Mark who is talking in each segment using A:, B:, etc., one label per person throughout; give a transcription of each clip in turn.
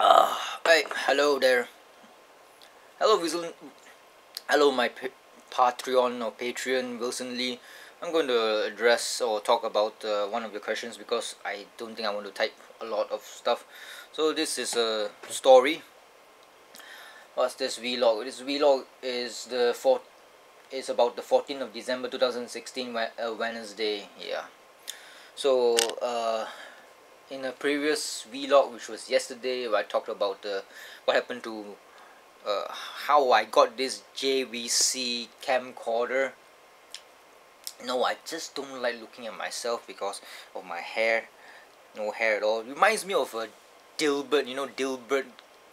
A: Hey, hello there. Hello, Wilson. Hello, my Patreon or Patreon, Wilson Lee. I'm going to address or talk about one of the questions because I don't think I want to type a lot of stuff. So this is a story. What's this vlog? This vlog is is about the 14th of December 2016, Wednesday. Yeah. So in a previous vlog, which was yesterday, where I talked about what happened to how I got this JVC camcorder. No, I just don't like looking at myself because of my hair. No hair at all. Reminds me of a Dilbert, Dilbert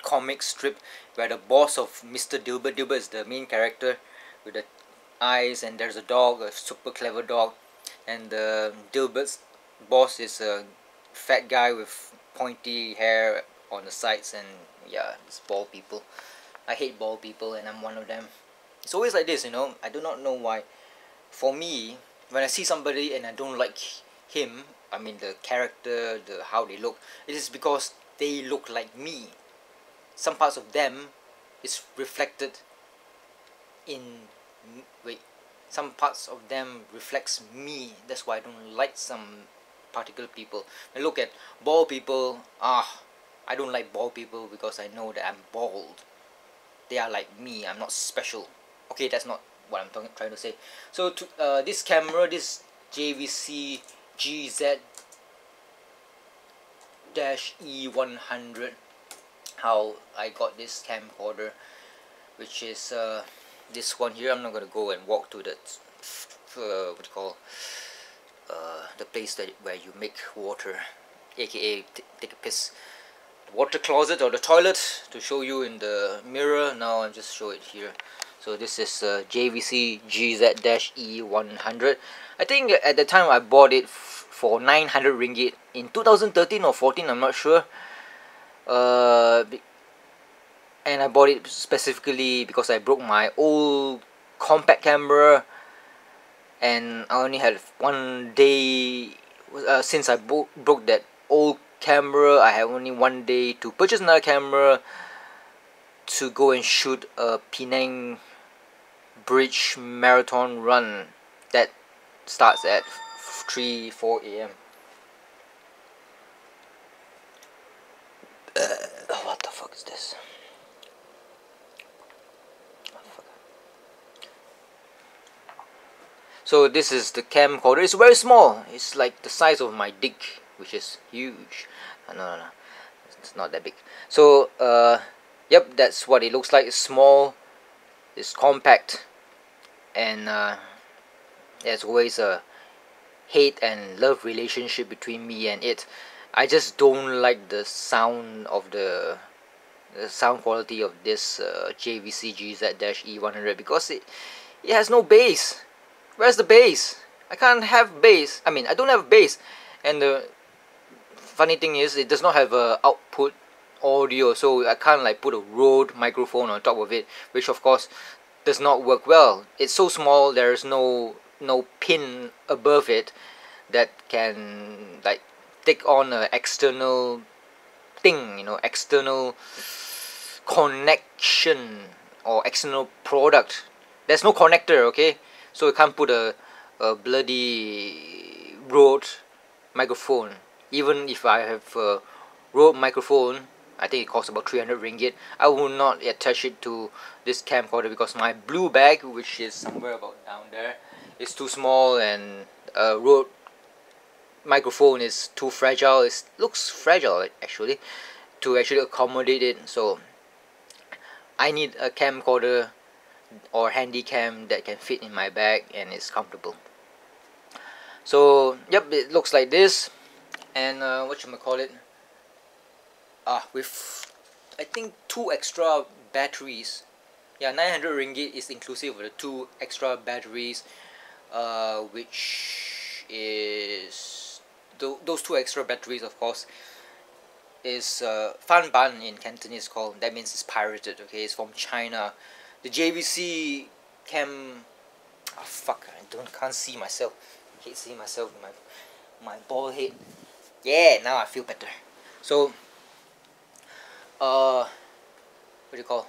A: comic strip where the boss of Mr. Dilbert, Dilbert is the main character with the eyes, and there's a dog, a super clever dog, and Dilbert's boss is a fat guy with pointy hair on the sides, and yeah, it's bald people. I hate bald people, and I'm one of them. It's always like this, I do not know why. For me, when I see somebody and I don't like him, I mean the character, the how they look, it is because they look like me. Some parts of them is reflected in wait. Some parts of them reflects me. That's why I don't like some particular people. I look at bald people. I don't like bald people because I know that I'm bald. They are like me. I'm not special. Okay, that's not what I'm trying to say. So this camera, this JVC GZ-E100, how I got this camcorder, which is this one here. I'm not gonna go and walk to the what you call the place where you make water, aka take a piss, water closet or the toilet, to show you in the mirror. Now I'll just show it here. So this is JVC GZ-E100. I think at the time I bought it for 900 ringgit in 2013 or 14, I'm not sure. And I bought it specifically because I broke my old compact camera, and I only had one day since I broke that old camera. I have only one day to purchase another camera to go and shoot a Penang Bridge marathon run that starts at 3-4 a.m. What the fuck is this? So this is the camcorder. It's very small. It's like the size of my dick, which is huge. No, it's not that big. So yep, that's what it looks like. It's small, it's compact, and there's always a hate and love relationship between me and it. I just don't like the sound of the sound quality of this JVC GZ-E100 because it has no bass. Where's the bass? I can't have bass. I mean, I don't have bass, and the funny thing is, it does not have a output audio, so I can't like put a Rode microphone on top of it, which of course does not work well. It's so small. There's no pin above it that can like take on an external thing, external connection or external product. There's no connector, okay? So you can't put a bloody Rode microphone. Even if I have a Rode microphone, I think it costs about 300 ringgit. I will not attach it to this camcorder because my blue bag, which is somewhere about down there, is too small, and a Rode microphone is too fragile. It looks fragile actually to actually accommodate it. So I need a camcorder or handy cam that can fit in my bag and is comfortable. So yep, it looks like this, and with I think 2 extra batteries. Yeah, 900 ringgit is inclusive of the 2 extra batteries, which is those 2 extra batteries, of course, is fan ban in Cantonese called. That means it's pirated. Okay, it's from China. The JVC cam. Oh fuck! Can't see myself. I hate seeing myself in my bald head. Yeah, now I feel better. So what do you call?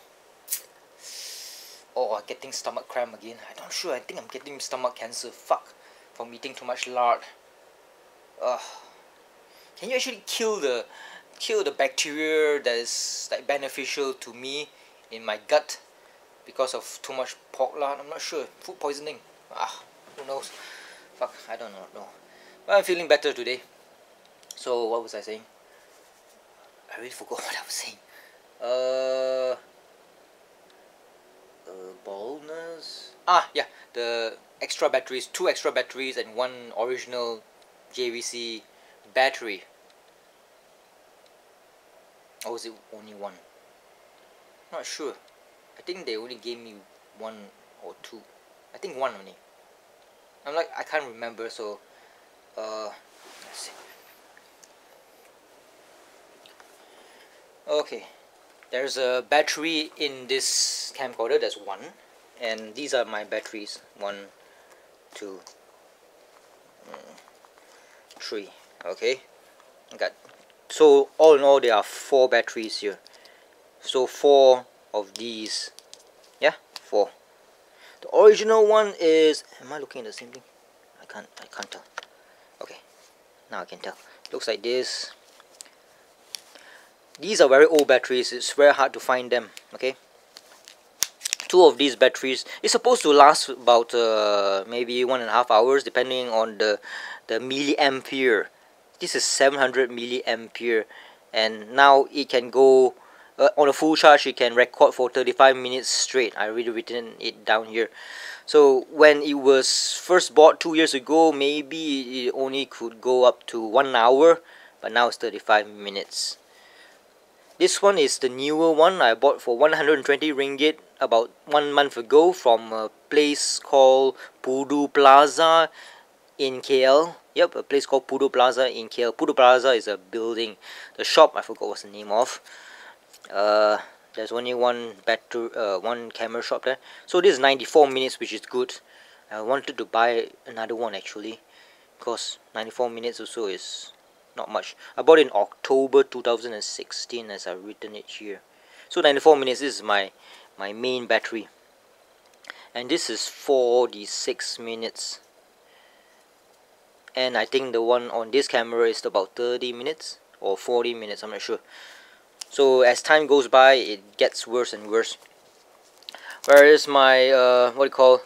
A: Oh, I'm getting stomach cramp again. I'm not sure. I think I'm getting stomach cancer. Fuck, from eating too much lard. Can you actually kill the bacteria that is like beneficial to me in my gut because of too much pork lard? I'm not sure. Food poisoning. Who knows? Fuck, I don't know. But I'm feeling better today. So what was I saying? I really forgot what I was saying. Baldness. Yeah, the extra batteries, 2 extra batteries and 1 original JVC battery. Or was it only 1? Not sure. I think they only gave me 1 or 2. I think 1 only. I can't remember. So let's see. Okay, there's a battery in this camcorder. That's 1, and these are my batteries. 1, 2, 3. Okay, got. So all in all, there are 4 batteries here. So 4 of these. Yeah, 4. The original one is. Am I looking at the same thing? I can't tell. Okay, now I can tell. Looks like this. These are very old batteries. It's very hard to find them. Okay. 2 of these batteries is supposed to last about maybe 1.5 hours, depending on the milliampere. This is 700 milliampere, and now it can go on a full charge. It can record for 35 minutes straight. I already written it down here. So when it was first bought 2 years ago, maybe it only could go up to 1 hour, but now it's 35 minutes. This one is the newer one. I bought for 120 ringgit about 1 month ago from a place called Pudu Plaza in KL. Yep, a place called Pudu Plaza in KL. Pudu Plaza is a building. The shop, I forgot what's the name of. There's only one camera shop there. So this is 94 minutes, which is good. I wanted to buy another one actually, because 94 minutes or so is not much. I bought it in October 2016, as I've written it here. So 94 minutes. This is my main battery, and this is 46 minutes. And I think the one on this camera is about 30 minutes or 40 minutes. I'm not sure. So as time goes by, it gets worse and worse. Where is my what do you call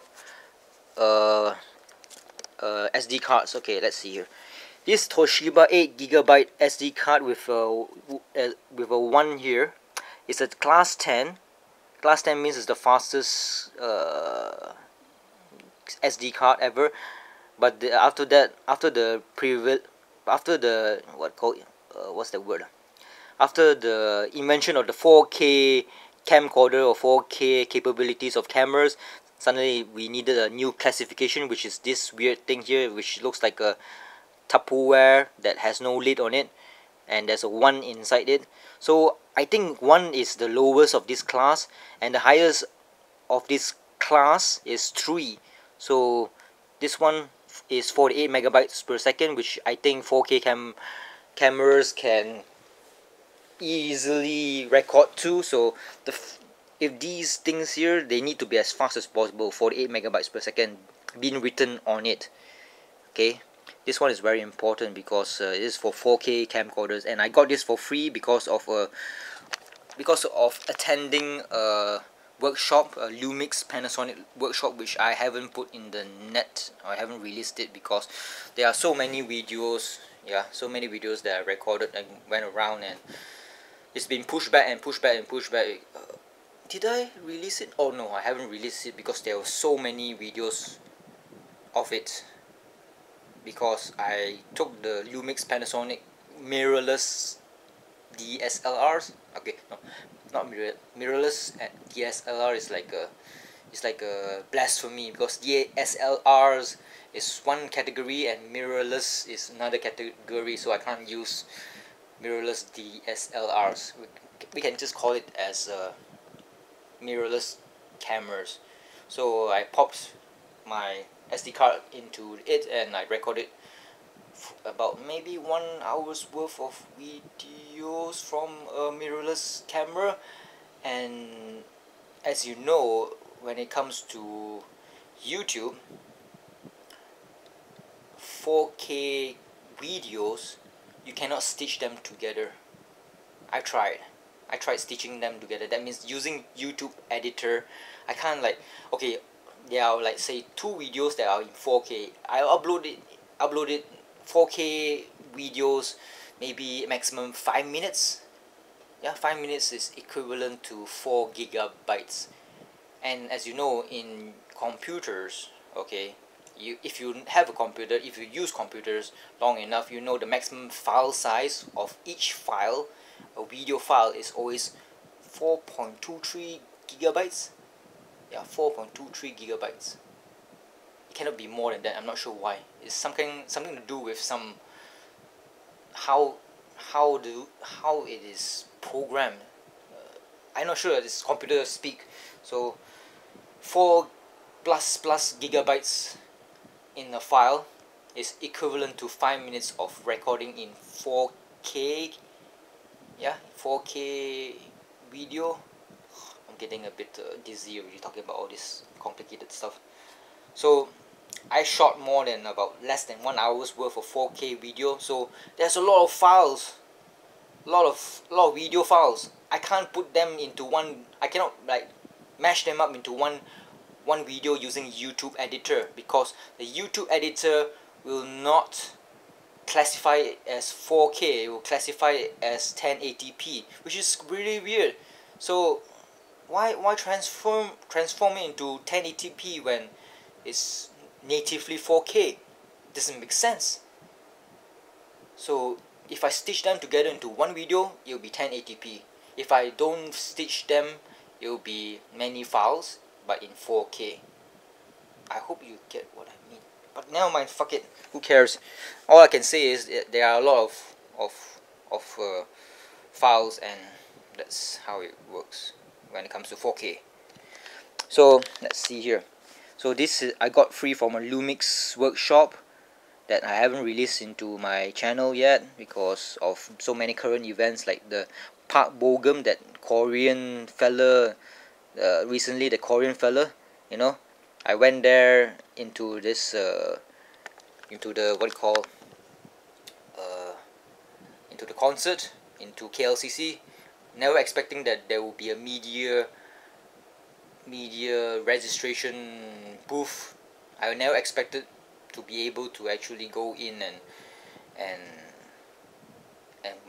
A: SD cards? Okay, let's see here. This Toshiba 8GB SD card with a 1 here. It's a class 10. Class 10 means it's the fastest SD card ever. But after the invention of the 4K camcorder or 4K capabilities of cameras, suddenly we needed a new classification, which is this weird thing here, which looks like a Tupperware that has no lid on it, and there's a 1 inside it. So I think 1 is the lowest of this class, and the highest of this class is 3. So this one is 48 megabytes per second, which I think 4K cameras can easily record to. So if these things here, they need to be as fast as possible. 48 megabytes per second being written on it. Okay, this one is very important because it is for 4K camcorders, and I got this for free because of attending a workshop, a Lumix Panasonic workshop, which I haven't put in the net. I haven't released it because there are so many videos. Yeah, so many videos that I recorded and went around, and it's been pushed back and pushed back and pushed back. Did I release it? Oh no, I haven't released it because there were so many videos of it. Because I took the Lumix Panasonic mirrorless DSLRs. Okay, no, not mirrorless. DSLR is like a blasphemy, because DSLRs is one category and mirrorless is another category. So I can't use mirrorless DSLRs. We can just call it as mirrorless cameras. So I popped my SD card into it and I recorded about maybe 1 hour's worth of videos from a mirrorless camera. And as you know, when it comes to YouTube, 4K videos, you cannot stitch them together. I tried stitching them together. That means using YouTube editor. I can't, like, okay, there are, like, say 2 videos that are in 4K. I uploaded 4K videos, maybe maximum 5 minutes. Yeah, 5 minutes is equivalent to 4 gigabytes. And as you know, in computers, okay, if you have a computer, if you use computers long enough, you know the maximum file size of each file, a video file, is always 4.23 gigabytes. Yeah, 4.23 gigabytes. It cannot be more than that. I'm not sure why. It's something to do with some how it is programmed. I'm not sure. This computer speak. So 4 plus gigabytes in a file is equivalent to 5 minutes of recording in 4K. Yeah, 4K video. I'm getting a bit dizzy already talking about all this complicated stuff. So I shot more than about less than 1 hour's worth of 4K video. So there's a lot of files, a lot of video files. I can't put them into one. I cannot, like, mash them up into one video using YouTube editor, because the YouTube editor will not classify it as 4K. It will classify it as 1080p, which is really weird. So why transform it into 1080p when it's natively 4K? Doesn't make sense. So if I stitch them together into one video, it will be 1080p. If I don't stitch them, it will be many files but in 4K. I hope you get what I mean. But never mind, fuck it. Who cares? All I can say is that there are a lot of files, and that's how it works when it comes to 4K. So let's see here. So this is, I got free from a Lumix workshop that I haven't released into my channel yet because of so many current events, like the Park Bogum, that Korean fella. Recently, the Korean fella, you know, I went there into this into the what you call into the concert, into KLCC, never expecting that there will be a media registration booth. I never expected to be able to actually go in and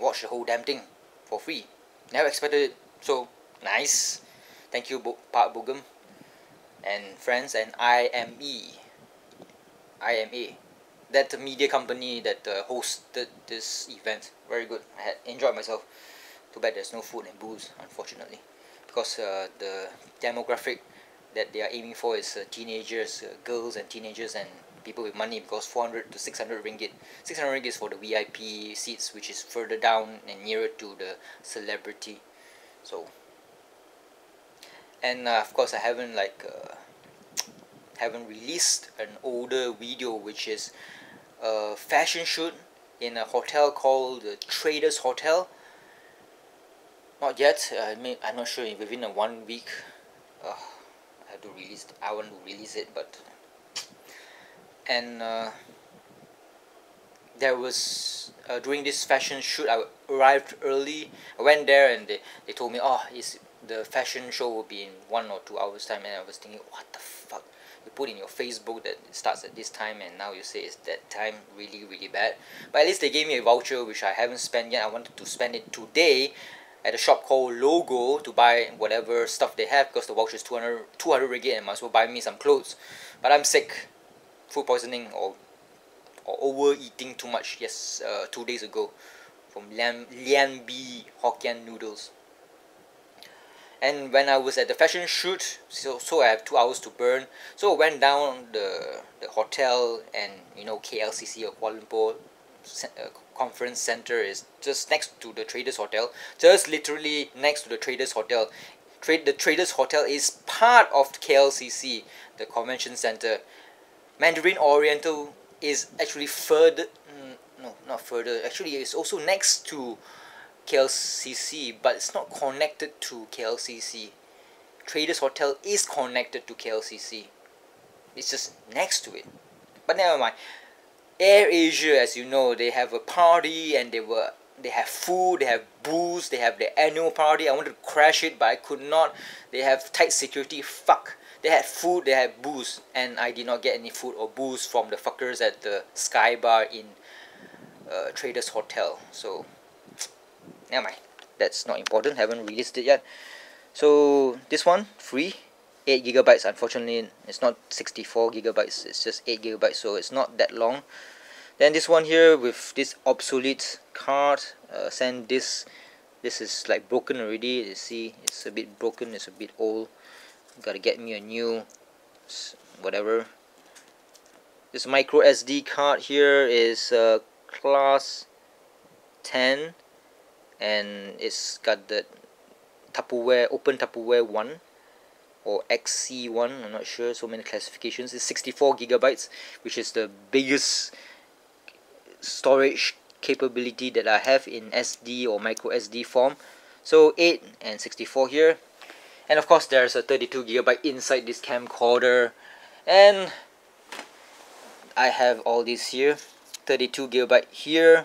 A: watch the whole damn thing for free. Never expected it. So nice. Thank you, Park Bogum and friends, and IMA, that media company that hosted this event. Very good. I had enjoyed myself. Too bad there's no food and booze, unfortunately, because the demographic that they are aiming for is teenagers, girls and teenagers, and people with money, because 400 to 600 ringgit. 600 ringgit is for the VIP seats, which is further down and nearer to the celebrity. So, and of course I haven't haven't released an older video, which is a fashion shoot in a hotel called the Traders Hotel. Not yet. I'm not sure, within a 1 week I want to release it. But and there was during this fashion shoot, I arrived early. I went there and they told me, oh, the fashion show will be in 1 or 2 hours time. And I was thinking, what the fuck? You put in your Facebook that it starts at this time, and now you say it's that time. Really bad. But at least they gave me a voucher, which I haven't spent yet. I wanted to spend it today at a shop called Logo to buy whatever stuff they have, because the voucher is 200 ringgit, and might as well buy me some clothes. But I'm sick, food poisoning or overeating too much. Yes, 2 days ago, from Lian Bi Hokkien noodles. And when I was at the fashion shoot, so I have 2 hours to burn. So I went down the hotel, and you know, KLCC or Kuala Lumpur Conference Center is just next to the Traders Hotel. Just literally next to the Traders Hotel. The Traders Hotel is part of KLCC, the convention center. Mandarin Oriental is actually further no, not further. Actually, it's also next to KLCC, but it's not connected to KLCC. Traders Hotel is connected to KLCC. It's just next to it. But never mind. Air Asia, as you know, they have a party and they have food, they have booze, they have their annual party. I wanted to crash it, but I could not. They have tight security. Fuck. They had food, they had booze, and I did not get any food or booze from the fuckers at the Sky Bar in Traders Hotel. So, never mind. That's not important. Haven't released it yet. So this one free, 8 gigabytes. Unfortunately, it's not 64 gigabytes. It's just 8 gigabytes. So it's not that long. Then this one here with this obsolete card, SanDisk. This is like broken already. You see, it's a bit broken. It's a bit old. Gotta get me a new whatever. This micro SD card here is class 10, and it's got the Tupperware, open Tupperware 1 or XC1, I'm not sure, so many classifications. It's 64 gigabytes, which is the biggest storage capability that I have in SD or micro SD form. So 8 and 64 here. And of course there's a 32 gigabyte inside this camcorder, and I have all these here. 32 gigabyte here,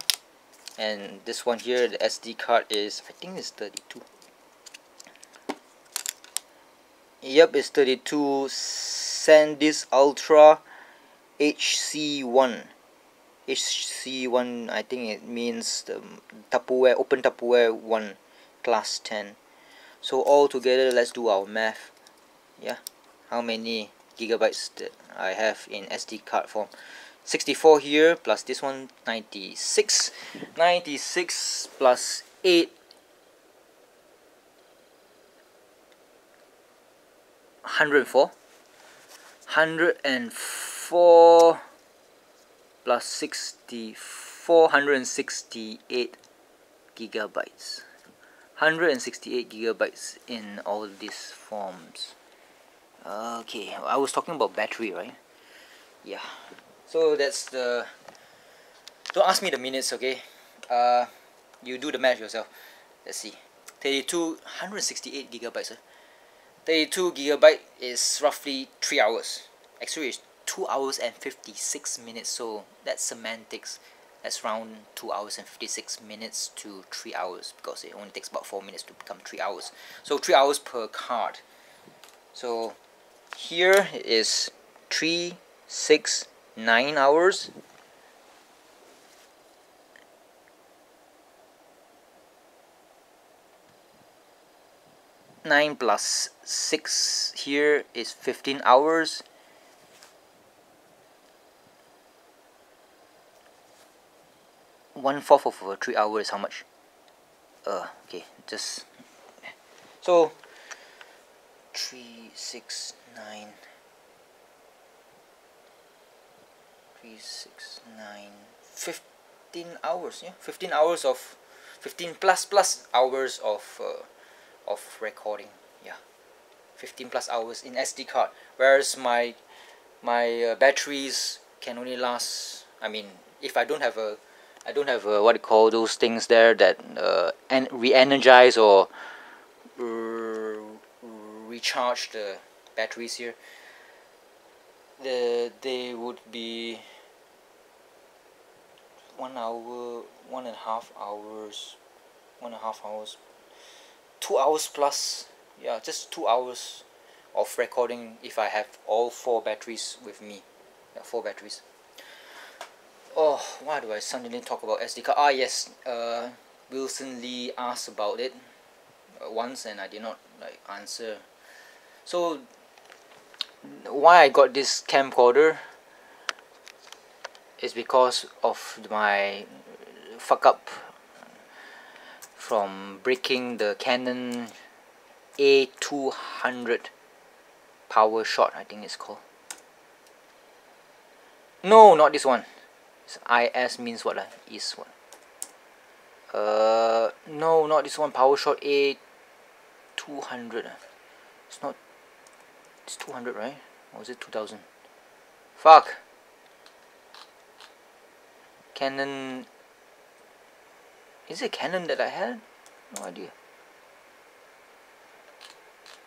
A: and this one here, the SD card is, I think it's 32. Yep, it's 32. SanDisk Ultra HC1. HC1, I think it means the Tupperware, open Tupperware 1, class 10. So all together, let's do our math. Yeah, how many gigabytes that I have in SD card form? 64 here plus this one, 96. 96 plus 8, 104. 104 plus 64, 168 gigabytes. 168 gigabytes in all these forms. Okay, I was talking about battery, right? Yeah. So that's the. Don't ask me the minutes, okay? You do the math yourself. Let's see. 168 gigabytes. 32 gigabyte is roughly 3 hours. Actually, it's 2 hours and 56 minutes. So that's semantics. That's around 2 hours and 56 minutes to 3 hours, because it only takes about 4 minutes to become 3 hours. So 3 hours per card. So here is 3, 6, 9 hours. Nine plus 6 here is 15 hours. One fourth of 3 hours, how much? Okay, just so 3, 6, 9, 3, 6, 9, 15 hours. Yeah, 15 hours of 15 plus hours of recording. Yeah, 15 plus hours in SD card, whereas my batteries can only last, I mean, if I don't have a what do you call those things there that re-energize or recharge the batteries here, they would be 1 hour, 1.5 hours, 1.5 hours, 2 hours plus. Yeah, just 2 hours of recording if I have all 4 batteries with me. Yeah, 4 batteries. Oh, why do I suddenly talk about SD card? Ah, yes. Wilson Lee asked about it once, and I did not answer. So why I got this camcorder is because of my fuck up from breaking the Canon A200 power shot, I think it's called. No, not this one. IS means what? Is what? No, not this one. PowerShot A200. It's not. It's 200, right? Or is it 2000? Fuck. Canon. Is it Canon that I had? No idea.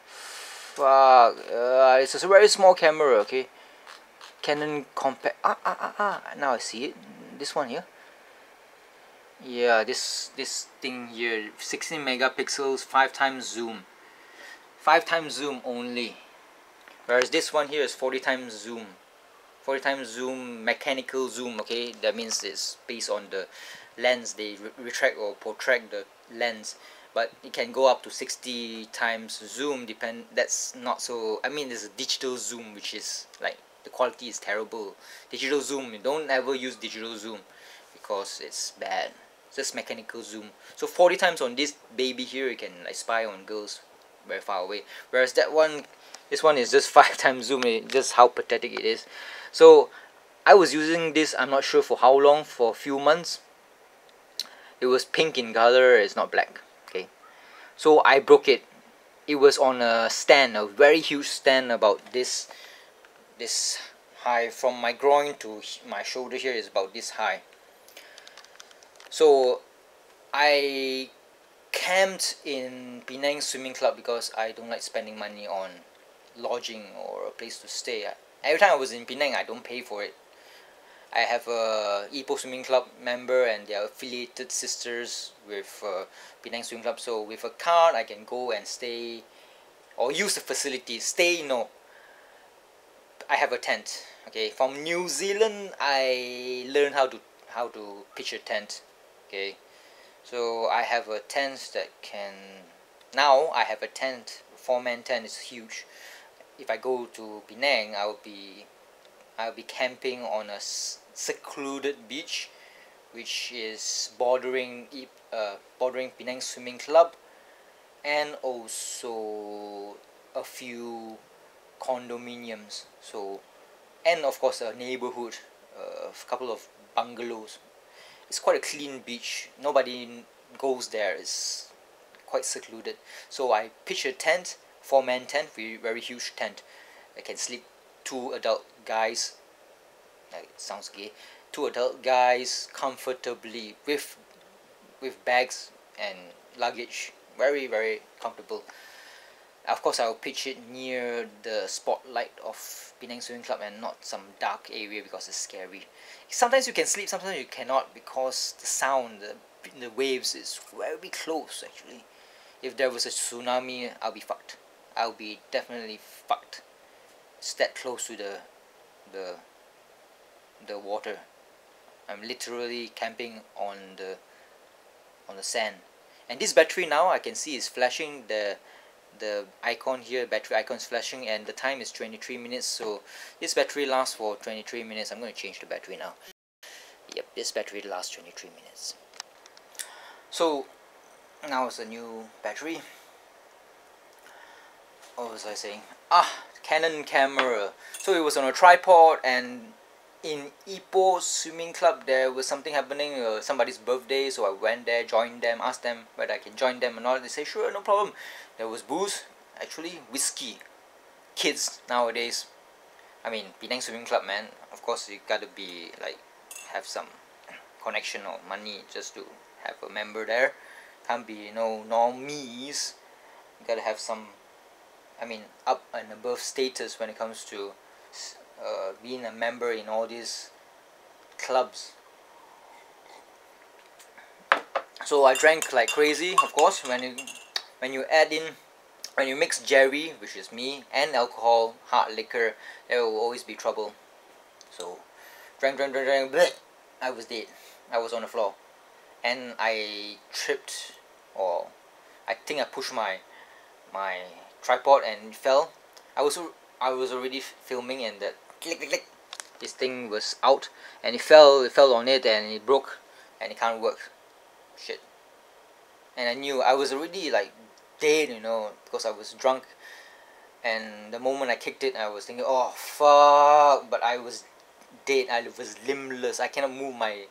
A: Fuck. It's a very small camera. Okay. Canon compact. Now I see it. This one here. Yeah, this thing here, 16 megapixels, 5 times zoom. 5 times zoom only. Whereas this one here is 40 times zoom. 40 times zoom, mechanical zoom, okay? That means it's based on the lens. They retract or protract the lens. But it can go up to 60 times zoom, that's not so, I mean, there's a digital zoom, which is like, the quality is terrible. Digital zoom, don't ever use digital zoom, because it's bad. It's just mechanical zoom. So 40 times on this baby here, you can like spy on girls very far away. Whereas this one is just 5 times zoom. Just how pathetic it is. So I was using this, I'm not sure for how long, for a few months. It was pink in color, it's not black. Okay, so I broke it. It was on a stand, a very huge stand, about this high. From my groin to my shoulder here is about this high. So I camped in Penang Swimming Club because I don't like spending money on lodging or a place to stay. Every time I was in Penang, I don't pay for it. I have a Ipoh Swimming Club member, and they are affiliated sisters with Penang Swimming Club. So with a card, I can go and stay or use the facilities. Stay, no. I have a tent. Okay, from New Zealand, I learned how to pitch a tent. Okay, so I have a tent that can. Now I have a tent. 4-man tent is huge. If I go to Penang, I'll be camping on a secluded beach, which is bordering Penang Swimming Club, and also a few condominiums. So, and of course a neighborhood, a couple of bungalows. It's quite a clean beach. Nobody goes there. It's quite secluded. So I pitched a tent, 4-man tent, very huge tent. I can sleep 2 adult guys. It sounds gay. 2 adult guys comfortably with bags and luggage. Very comfortable. Of course, I will pitch it near the spotlight of Penang Swimming Club and not some dark area because it's scary. Sometimes you can sleep, sometimes you cannot, because the sound, the waves is very close actually. If there was a tsunami, I'll be fucked. I'll be definitely fucked. It's that close to the water. I'm literally camping on the sand. And this battery now I can see is flashing, the icon here, battery icon is flashing, and the time is 23 minutes. So this battery lasts for 23 minutes. I'm going to change the battery now. Yep, this battery lasts 23 minutes. So now it's a new battery. What was I saying? Canon camera. So it was on a tripod, and in Ipoh Swimming Club there was something happening, somebody's birthday, so I went there, joined them, asked them whether I can join them or not. They say sure, no problem. There was booze, actually whiskey. Kids nowadays, I mean, Penang Swimming Club, man, of course you gotta be like, have some connection or money just to have a member there. Can't be normies. You gotta have some, I mean, up and above status when it comes to being a member in all these clubs. So I drank like crazy. Of course, when you mix Jerry, which is me, and alcohol, hard liquor, there will always be trouble. So drank, bleh, I was dead. I was on the floor, and I tripped, or I think I pushed my tripod and fell. I was already filming, and that click, this thing was out, and it fell on it, and it broke, and it can't work. Shit. And I knew I was already like dead, because I was drunk. And the moment I kicked it, I was thinking, oh fuck, but I was dead. I was limbless. I cannot move my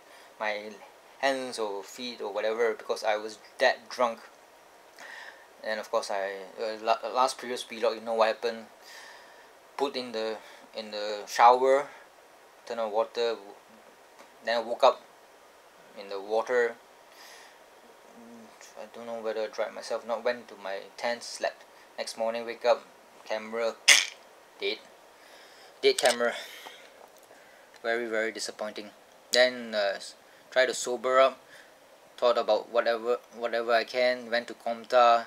A: hands or feet or whatever, because I was that drunk. And of course, last previous vlog, you know what happened. Put in the shower, turn on water, then I woke up in the water. I don't know whether I dried myself. Not went to my tent, slept. Next morning, wake up, camera dead, dead camera. Very disappointing. Then try to sober up. Thought about whatever I can. Went to Comta.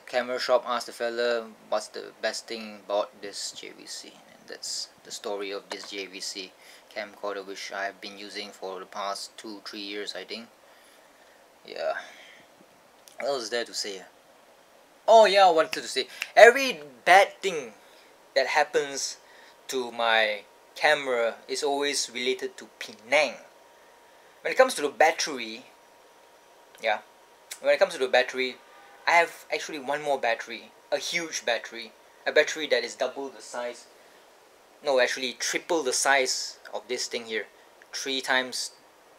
A: Camera shop, asked the fella what's the best thing about this JVC, and that's the story of this JVC camcorder, which I've been using for the past 2-3 years, I think. Yeah, what else is there to say? Oh yeah, I wanted to say, every bad thing that happens to my camera is always related to Penang. When it comes to the battery, yeah, when it comes to the battery, I have actually one more battery, a huge battery, a battery that is double the size, no, actually triple the size of this thing here, 3 times,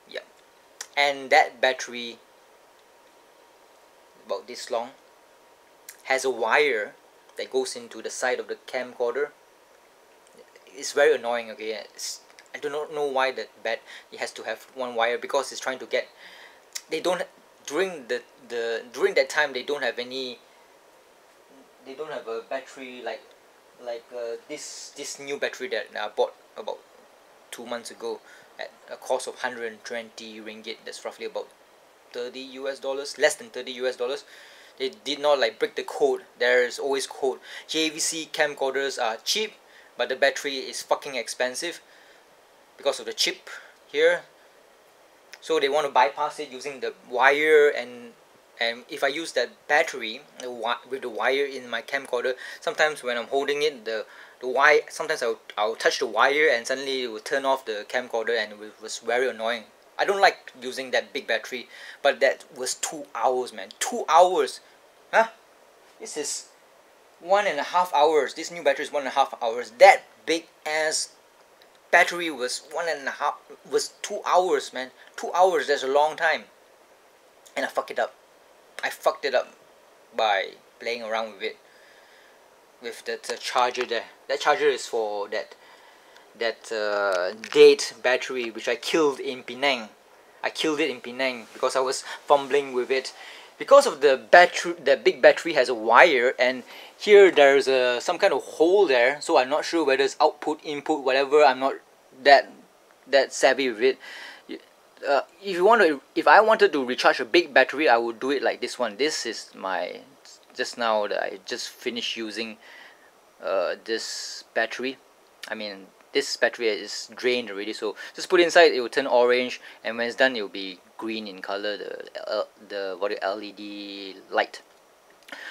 A: yeah, and that battery, about this long, has a wire that goes into the side of the camcorder. It's very annoying, okay, I do not know why it has to have one wire, because it's trying to get, they don't, during that time they don't have any, they don't have a battery like this new battery that I bought about 2 months ago at a cost of 120 ringgit. That's roughly about $30, less than $30. They did not like break the code. There is always code. JVC camcorders are cheap, but the battery is fucking expensive because of the chip here. So they want to bypass it using the wire, and if I use that battery with the wire in my camcorder, sometimes when I'm holding it, the wire, sometimes I'll touch the wire and suddenly it will turn off the camcorder, and it was very annoying. I don't like using that big battery, but that was 2 hours, man. 2 hours, huh? This is 1.5 hours. This new battery is 1.5 hours. That big ass battery was 2 hours, man. 2 hours, that's a long time. And I fucked it up. I fucked it up by playing around with it, with that charger there. That charger is for that date battery, which I killed in Penang. I killed it in Penang because I was fumbling with it. Because of the battery, the big battery has a wire, and here there's some kind of hole there, so I'm not sure whether it's output, input, whatever. I'm not that savvy with it. If I wanted to recharge a big battery, I would do it like this one. This is my, just now that I just finished using this battery. I mean, this battery is drained already, so just put it inside, it will turn orange, and when it's done, it will be green in color, the LED light.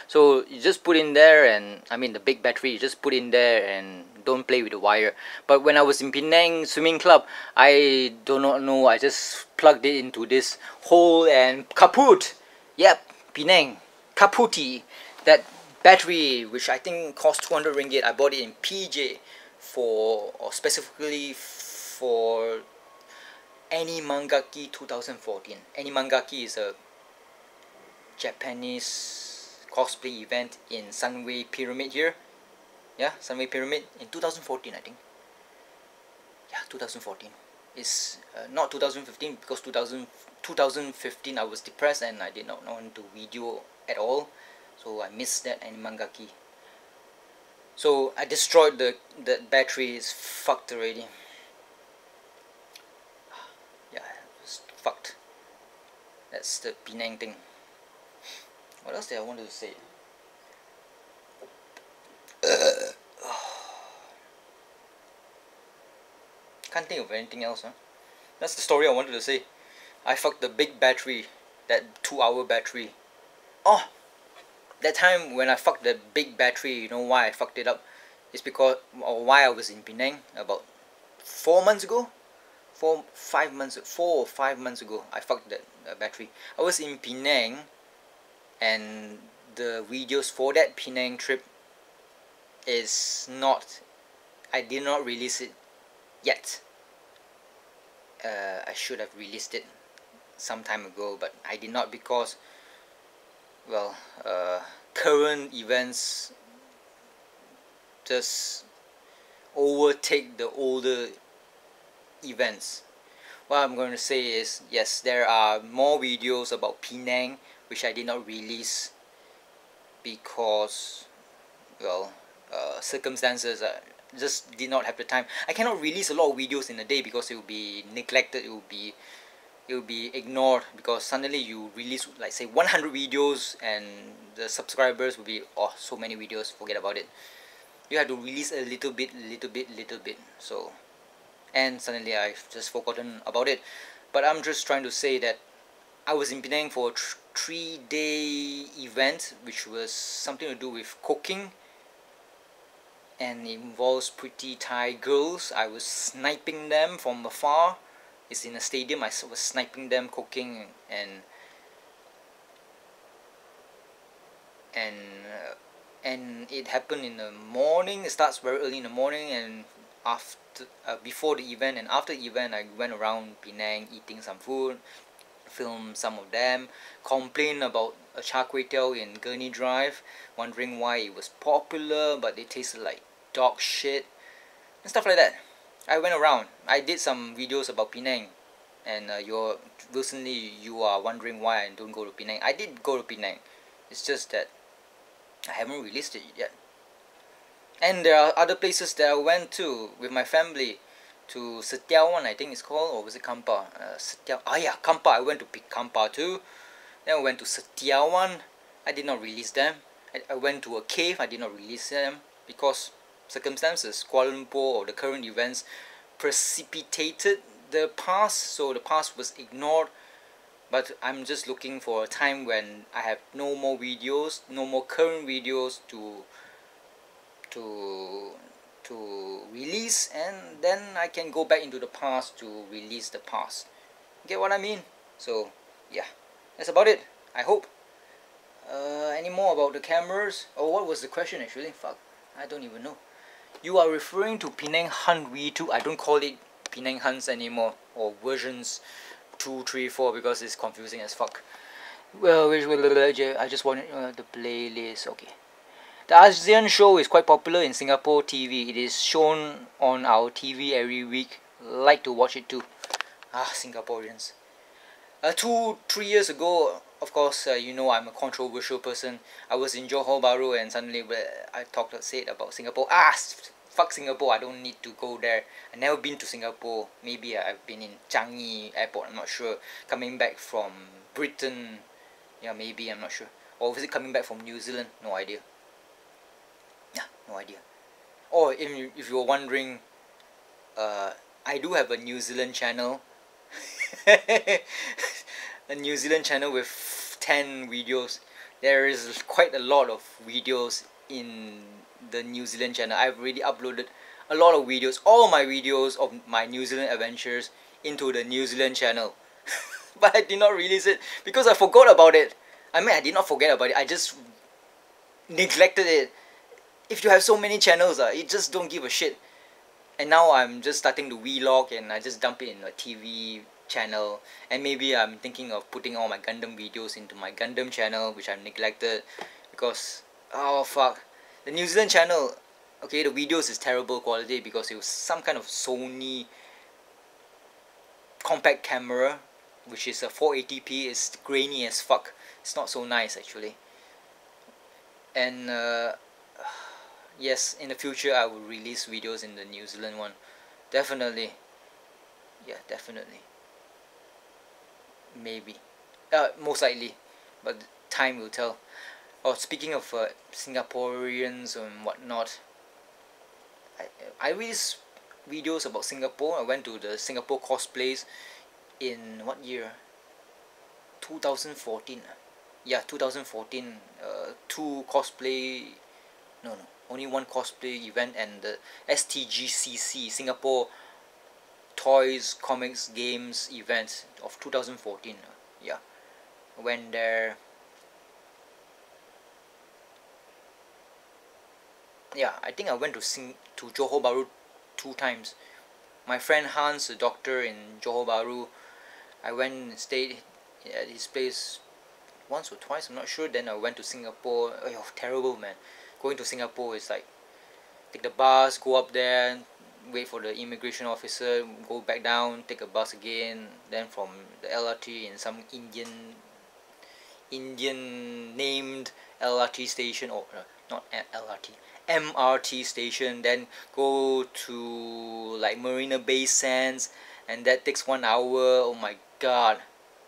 A: So you just put in there, and I mean the big battery, you just put in there and don't play with the wire. But when I was in Penang swimming club, I do not know, I just plugged it into this hole and kaput. Yep, Penang, kaputi. That battery, which I think cost 200 ringgit, I bought it in PJ or specifically for Animangaki 2014. Animangaki is a Japanese cosplay event in Sunway Pyramid here. Yeah, Sunway Pyramid in 2014, I think. Yeah, 2014. It's not 2015, because 2015 I was depressed and I did not want to video at all, so I missed that Animangaki. So I destroyed the battery. It's fucked already. Yeah, it's fucked. That's the Penang thing. What else did I want to say? Can't think of anything else, huh? That's the story I wanted to say. I fucked the big battery, that 2-hour battery. Oh, that time when I fucked the big battery, you know why I fucked it up? It's because, or why I was in Penang about 4 months ago, 4 or 5 months ago. I fucked that battery. I was in Penang, and the videos for that Penang trip is not, I did not release it yet. I should have released it some time ago, but I did not because, well, current events just overtake the older events. what I'm going to say is, yes, there are more videos about Penang which I did not release because, well, circumstances just did not have the time. I cannot release a lot of videos in a day because it will be neglected, it will be ignored, because suddenly you release like say 100 videos and the subscribers will be, oh, so many videos, forget about it. You have to release a little bit, so, and suddenly I've just forgotten about it. But I'm just trying to say that I was in Penang for a 3-day event which was something to do with cooking, and it involves pretty Thai girls. I was sniping them from afar. It's in a stadium. I was sniping them cooking, and and and it happened in the morning. It starts very early in the morning, and after before the event and after the event, I went around Penang eating some food, film some of them, complain about a char kway teow in Gurney Drive, wondering why it was popular but it tasted like dog shit and stuff like that. I went around. I did some videos about Penang, and you're recently you are wondering why I don't go to Penang. I did go to Penang. It's just that I haven't released it yet. And there are other places that I went to with my family, to Setiawan, I think it's called, or was it Kampa? Kampa. I went to Kampa too. Then I went to Setiawan. I did not release them. I went to a cave. I did not release them because circumstances, Kuala Lumpur, or the current events precipitated the past, so the past was ignored. But I'm just looking for a time when I have no more videos, no more current videos to release, and then I can go back into the past to release the past. Get what I mean? So yeah, that's about it, I hope. Any more about the cameras? Oh, what was the question actually? Fuck, I don't even know. You are referring to Penang Hunt V2. I don't call it Penang Hunts anymore, or versions 2, 3, 4, because it's confusing as fuck. Well, I just wanted the playlist. Okay. The ASEAN show is quite popular in Singapore TV. It is shown on our TV every week. Like to watch it too. Singaporeans. 2-3 years ago, of course, you know I'm a controversial person. I was in Johor Bahru and suddenly I said about Singapore. Fuck Singapore, I don't need to go there. I've never been to Singapore. Maybe I've been in Changi Airport, I'm not sure. Coming back from Britain, yeah, maybe, I'm not sure. Or was it coming back from New Zealand? No idea. Yeah, no idea. Or if you're wondering, I do have a New Zealand channel. A New Zealand channel with 10 videos. There is quite a lot of videos in the New Zealand channel. I've already uploaded a lot of videos, all my videos of my New Zealand adventures, into the New Zealand channel. But I did not release it because I forgot about it. I mean, I did not forget about it, I just neglected it. If you have so many channels, you just don't give a shit. And now I'm just starting to vlog, and I just dump it in a TV channel. And maybe I'm thinking of putting all my Gundam videos into my Gundam channel, which I've neglected because, oh fuck, the New Zealand channel, okay, the videos is terrible quality because it was some kind of Sony compact camera, which is a 480p. It's grainy as fuck. It's not so nice actually. And yes, in the future I will release videos in the New Zealand one. Definitely. Yeah, definitely. Maybe. Most likely. But time will tell. Oh, speaking of Singaporeans and whatnot, I release videos about Singapore. I went to the Singapore cosplays in what year? 2014. Yeah, 2014. Two cosplay. No, only one cosplay event, and the STGCC, Singapore Toys, Comics, Games event of 2014. Yeah, I went there. Yeah, I think I went to Johor Bahru 2 times. My friend Hans, a doctor in Johor Bahru, I went and stayed at his place once or twice, I'm not sure. Then I went to Singapore. Oh, terrible, man. Going to Singapore is like, take the bus, go up there, wait for the immigration officer, go back down, take a bus again, then from the LRT in some Indian named LRT station, or not LRT, MRT station, then go to like Marina Bay Sands, and that takes 1 hour. Oh my god,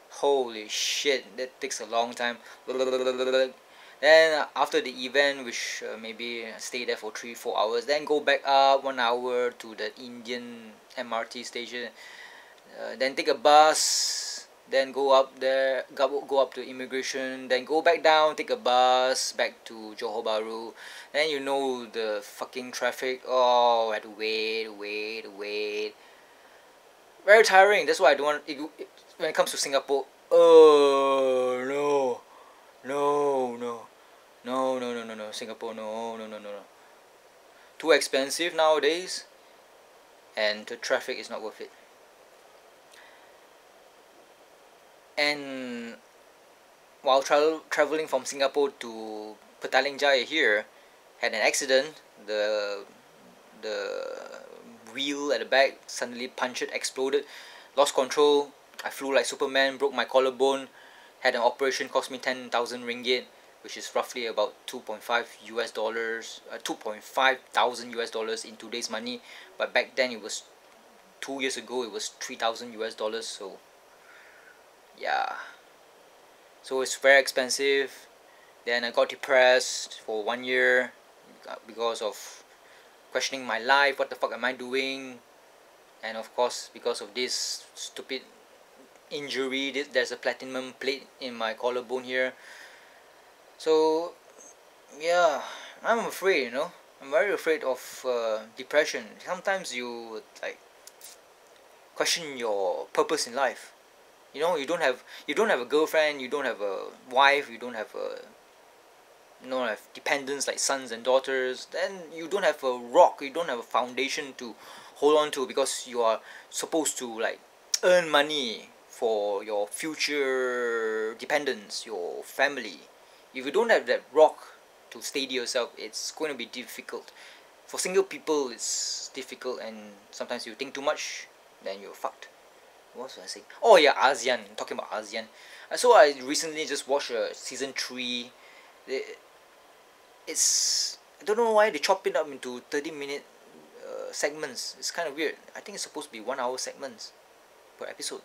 A: holy shit, that takes a long time. Then after the event, which maybe stay there for 3-4 hours, then go back up 1 hour to the Indian MRT station, then take a bus, then go up there, go up to immigration, then go back down, take a bus back to Johor Bahru. Then you know the fucking traffic. Oh, I had to wait. Very tiring. That's why I don't want it, when it comes to Singapore. Oh no, Singapore, no. Too expensive nowadays, and the traffic is not worth it. And while traveling from Singapore to Petaling Jaya here, had an accident. The wheel at the back suddenly punctured, exploded, lost control. I flew like Superman, broke my collarbone, had an operation, cost me 10,000 ringgit, which is roughly about 2.5 US dollars, 2.5 thousand US dollars in today's money. But back then, it was 2 years ago, it was 3,000 US dollars. So yeah, so it's very expensive. Then I got depressed for 1 year because of questioning my life. What the fuck am I doing? And of course, because of this stupid injury, there's a platinum plate in my collarbone here. So yeah, I'm afraid, I'm very afraid of depression. Sometimes you like question your purpose in life. You don't have a girlfriend, you don't have a wife, you don't have dependents like sons and daughters. Then you don't have a rock, you don't have a foundation to hold on to, because you are supposed to like earn money for your future dependents, your family. If you don't have that rock to steady yourself, it's going to be difficult. For single people, it's difficult, and sometimes you think too much, then you're fucked. What was I saying? Oh yeah, ASEAN. Talking about ASEAN. So I recently just watched season 3. It's, I don't know why they chop it up into 30-minute segments. It's kind of weird. I think it's supposed to be 1 hour segments per episode.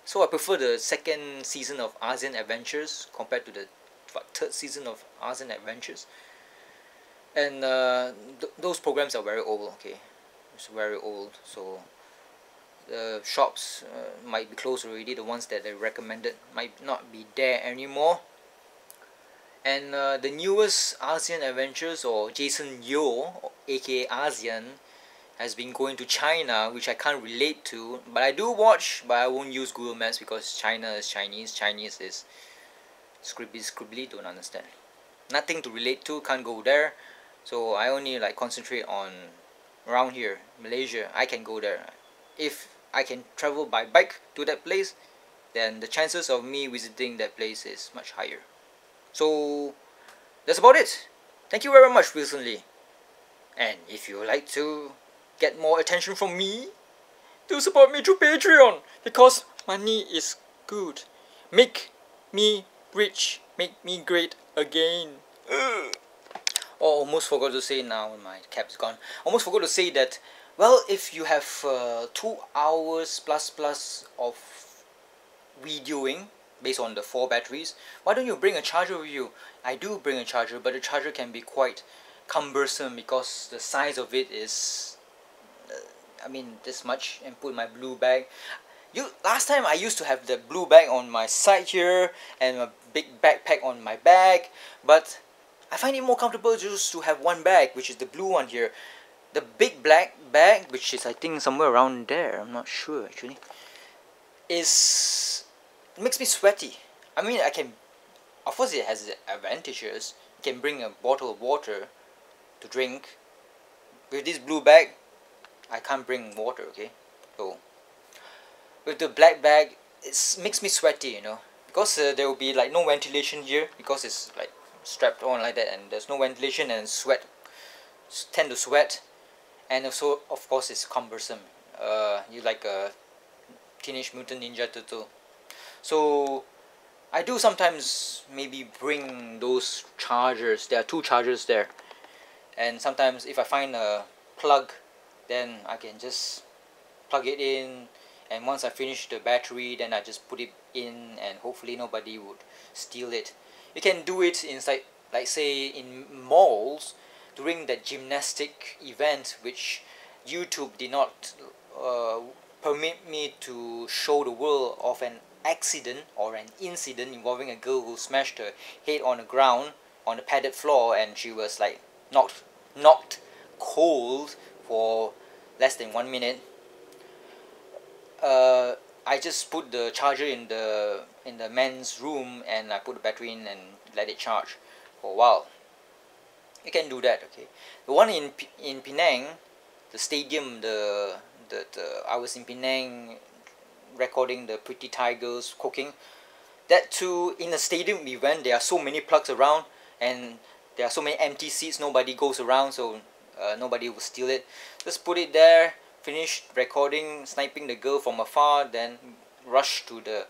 A: So I prefer the second season of ASEAN Adventures compared to the third season of ASEAN Adventures. And those programs are very old. Okay, it's very old. So the shops might be closed already. The ones that they recommended might not be there anymore. And the newest ASEAN Adventures, or Jason Yeo, aka ASEAN, has been going to China, which I can't relate to. But I do watch, but I won't use Google Maps because China is Chinese. Chinese is scribbly, don't understand. Nothing to relate to, can't go there. So I only like concentrate on around here, Malaysia. I can go there. If I can travel by bike to that place, then the chances of me visiting that place is much higher. So that's about it. Thank you very much, Wilson Lee. And if you would like to get more attention from me, do support me through Patreon, because money is good. Make me rich, make me great again. Oh, almost forgot to say, now my cap's gone. Almost forgot to say that, well, if you have 2 hours plus of videoing based on the 4 batteries, why don't you bring a charger with you? I do bring a charger, but the charger can be quite cumbersome because the size of it is, this much, and put my blue bag. Last time I used to have the blue bag on my side here and a big backpack on my back, but I find it more comfortable just to have one bag, which is the blue one here. The big black bag, which is I think somewhere around there, I'm not sure actually, it makes me sweaty. I can, of course it has advantages. You can bring a bottle of water to drink. With this blue bag, I can't bring water, okay? So with the black bag, it makes me sweaty, because there will be like no ventilation here, because it's like strapped on like that, and there's no ventilation, and tend to sweat. and also of course it's cumbersome. You like a Teenage Mutant Ninja Turtle. So I do sometimes maybe bring those chargers. There are two chargers there, and sometimes if I find a plug, then I can just plug it in, and once I finish the battery, then I just put it in, and hopefully nobody would steal it. You can do it inside, like say in malls during the gymnastic event, which YouTube did not uh, permit me to show the world of an accident or an incident involving a girl who smashed her head on the ground on the padded floor, and she was like knocked cold for less than 1 minute. I just put the charger in the men's room, and I put the battery in and let it charge for a while. You can do that, okay. The one in Penang, the stadium, the I was in Penang recording the Pretty Tigers cooking. That too, in a stadium event, there are so many plugs around, and there are so many empty seats. Nobody goes around, so nobody will steal it. Just put it there. Finish recording, sniping the girl from afar, then rush to the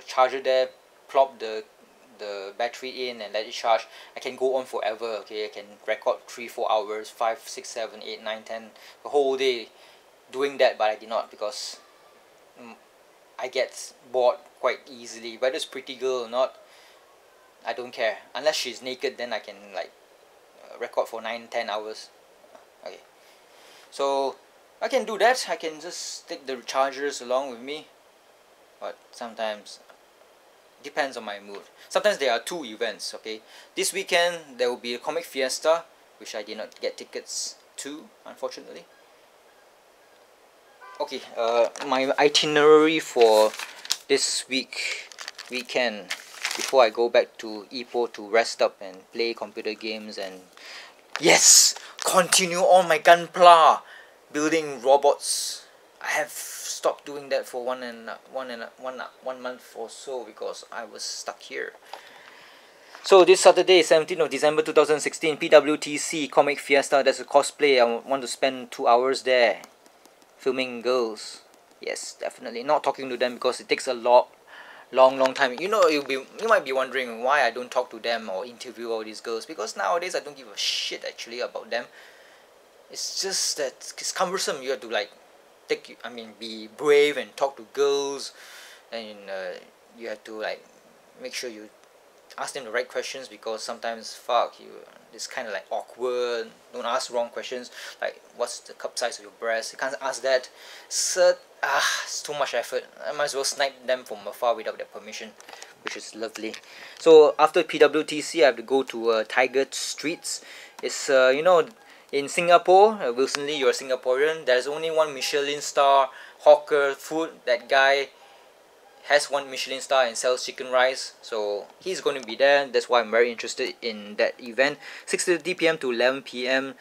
A: charger there, plop the battery in and let it charge. I can go on forever, okay. I can record 3-4 hours, 5, 6, 7, 8, 9, 10, the whole day doing that, but I did not because I get bored quite easily. Whether it's pretty girl or not, I don't care. Unless she's naked, then I can like record for 9-10 hours. Okay. So I can do that. I can just take the chargers along with me, but sometimes depends on my mood. Sometimes there are two events, okay. This weekend there will be a comic fiesta, which I did not get tickets to, unfortunately. Okay, my itinerary for this weekend, before I go back to Ipoh to rest up and play computer games and yes, continue on my gunpla building robots. I have stopped doing that for one month or so because I was stuck here. So this Saturday, 17th of December 2016, PWTC Comic Fiesta. That's a cosplay. I want to spend 2 hours there filming girls. Yes, definitely. Not talking to them because it takes a long time. You know, you might be wondering why I don't talk to them or interview all these girls, because nowadays I don't give a shit actually about them. It's just that it's cumbersome. You have to like be brave and talk to girls, and you have to like make sure you ask them the right questions, because sometimes it's kind of like awkward. Don't ask wrong questions like what's the cup size of your breast. You can't ask that. It's too much effort. I might as well snipe them from afar without their permission, which is lovely. So after PWTC, I have to go to Tiger Streets. It's in Singapore, Wilson Lee, you're a Singaporean. There's only one Michelin star hawker food. That guy has one Michelin star and sells chicken rice, so he's going to be there. That's why I'm very interested in that event. 6:30 p.m. to 11 p.m.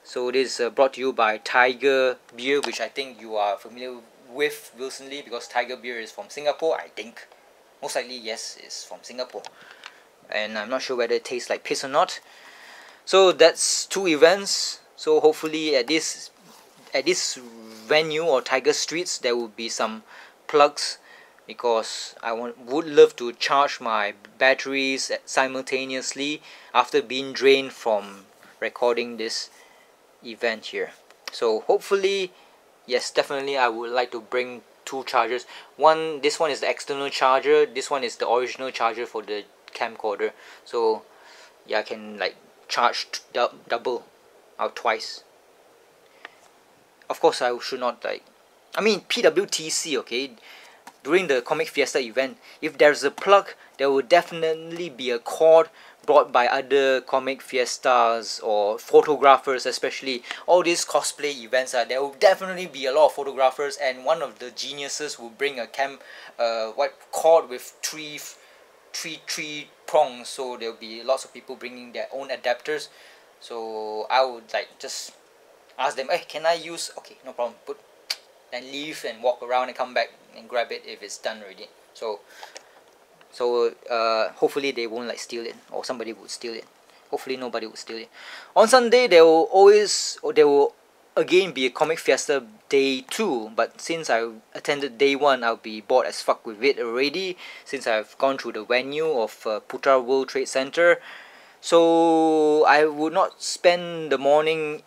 A: So this is brought to you by Tiger Beer, which I think you are familiar with, Wilson Lee, because Tiger Beer is from Singapore. I think most likely yes, it's from Singapore, and I'm not sure whether it tastes like piss or not. So that's two events. So hopefully at this venue or Tiger Streets there will be some plugs, because I would love to charge my batteries simultaneously after being drained from recording this event here. So hopefully, yes, definitely I would like to bring two chargers. This one is the external charger, this one is the original charger for the camcorder. So yeah, I can like charge double or twice. Of course I should not PWTC, okay, during the Comic Fiesta event, if there's a plug, there will definitely be a cord brought by other Comic Fiestas or photographers. Especially all these cosplay events, there will definitely be a lot of photographers, and one of the geniuses will bring a cord with three prongs, so there'll be lots of people bringing their own adapters. So I would like just ask them, hey, can I use, okay, no problem, then leave and walk around and come back and grab it if it's done already. So hopefully they won't like steal it, or somebody would steal it. Hopefully nobody will steal it. On Sunday there will again be a Comic Fiesta Day 2, but since I attended Day 1, I'll be bored as fuck with it already, since I've gone through the venue of Putra World Trade Center. So I would not spend the morning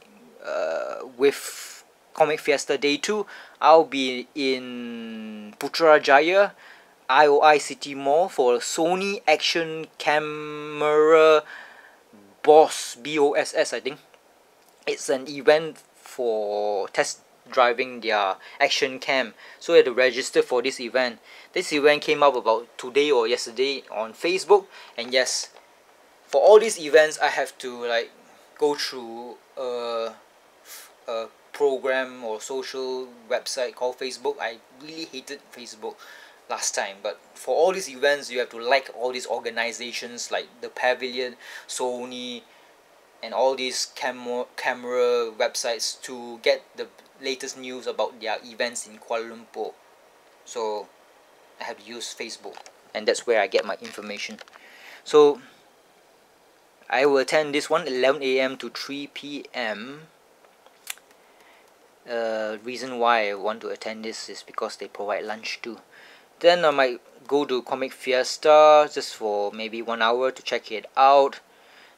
A: with Comic Fiesta Day 2. I'll be in Putrajaya IOI City Mall for Sony Action Camera BOSS, I think. It's an event for test driving their action cam, so I had to register for this event. This event came up about today or yesterday on Facebook, and yes, for all these events I have to like go through a program or social website called Facebook. I really hated Facebook last time, but for all these events you have to like all these organizations like the Pavilion, Sony, and all these camera websites to get the latest news about their events in Kuala Lumpur. So I have to use Facebook, and that's where I get my information. So I will attend this one 11 a.m. to 3 p.m. Reason why I want to attend this is because they provide lunch too. Then I might go to Comic Fiesta just for maybe 1 hour to check it out.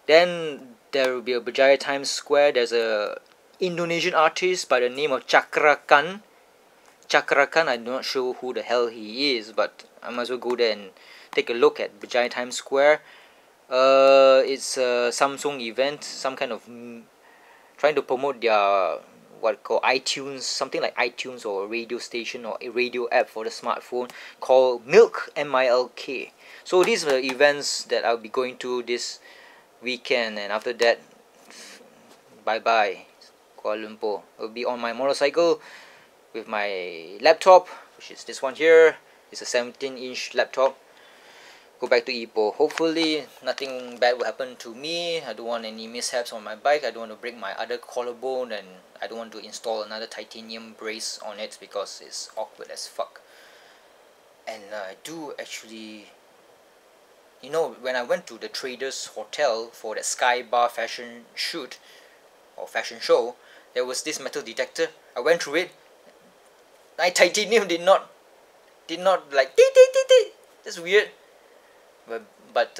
A: Then there will be a Berjaya Times Square. There's a Indonesian artist by the name of Cakrakan. I'm not sure who the hell he is, but I might as well go there and take a look at Berjaya Times Square. It's a Samsung event, some kind of trying to promote their what called iTunes, something like iTunes or a radio station or a radio app for the smartphone called Milk, MILK. So these are the events that I'll be going to this weekend, and after that, bye bye Kuala Lumpur. I'll be on my motorcycle with my laptop, which is this one here. It's a 17-inch laptop. Go back to Ipoh. Hopefully nothing bad will happen to me. I don't want any mishaps on my bike. I don't want to break my other collarbone, and I don't want to install another titanium brace on it because it's awkward as fuck. And I do actually, you know, when I went to the Traders Hotel for that Sky Bar fashion shoot or fashion show, there was this metal detector. I went through it. My titanium did not like that's weird. But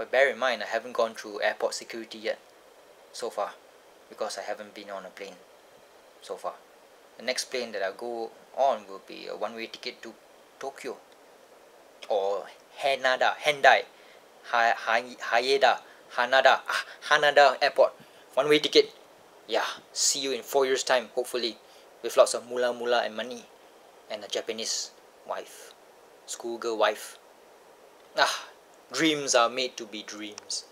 A: bear in mind, I haven't gone through airport security yet so far, because I haven't been on a plane so far. The next plane that I'll go on will be a one-way ticket to Tokyo or Hanada airport. One-way ticket. Yeah, see you in 4 years time, hopefully, with lots of mula and money, and a Japanese wife, schoolgirl wife. Dreams are made to be dreams.